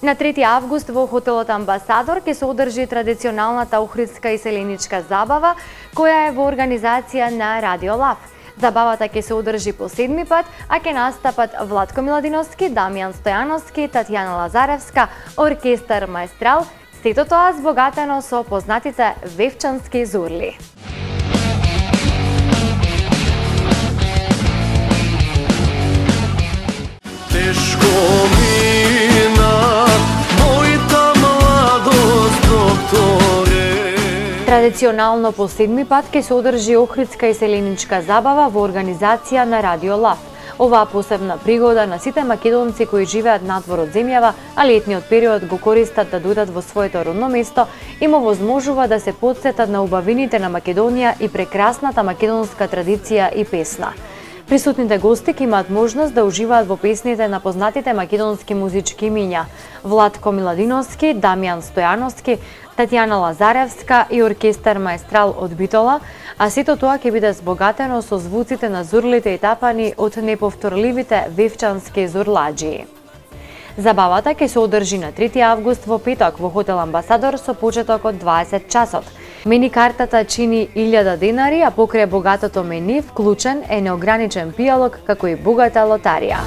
На 3 август во хотелот Амбасадор ќе се одржи традиционалната охридска и селеничка забава, која е во организација на Радио Лав. Забавата ќе се одржи по 7 пат, а ќе настапат Владко Миладиновски, Дамјан Стојановски, Татјана Лазаревска, оркестар Маестрал, сето тоа збогатено со познатите вевчански зурли. Тешко мина мојта младост, докторе. Традиционално по 7 пат ќе се одржи охридска и селеничка забава во организација на Радио Лав. Оваа посебна пригода на сите македонци кои живеат надвор од земјава, а летниот период го користат да дојдат во своето родно место, им овозможува да се потсетат на убавините на Македонија и прекрасната македонска традиција и песна. Присутните гости ќе имаат можност да уживаат во песните на познатите македонски музички имиња Владко Миладиновски, Дамјан Стојановски, Татјана Лазаревска и оркестар Маестрал од Битола, а сето тоа ќе биде збогатено со звуците на зурлите и тапани од неповторливите вевчански зурладжии. Забавата ќе се одржи на 3 август во петок во хотел Амбасадор со почеток од 20 часот. Мени картата чини 1000 денари, а покрај богатото мени вклучен е неограничен пијалок како и богата лотарија.